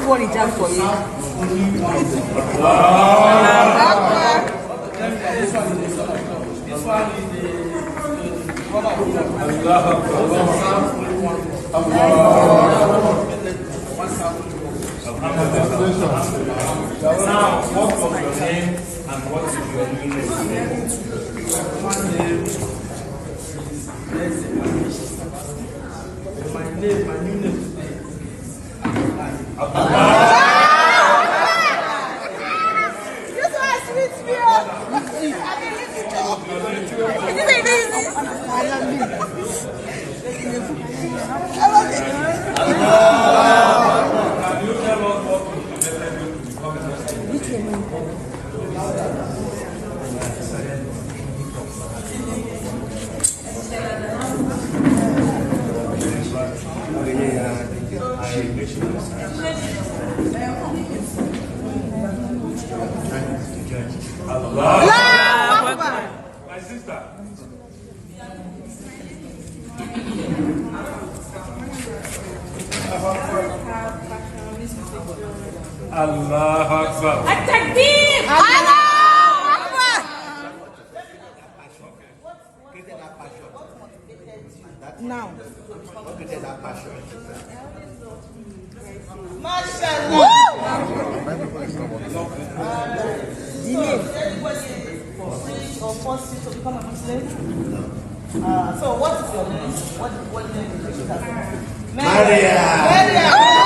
one hijab for you. This one is the brother of Now, what was your name and what is your new name? My name is my new name is This one is sweet my sister. Allah Akbar. At-Takbir! Allah Akbar! Now. What created that passion? Or force you to become a Muslim? So what is your name? What name is it? Maria!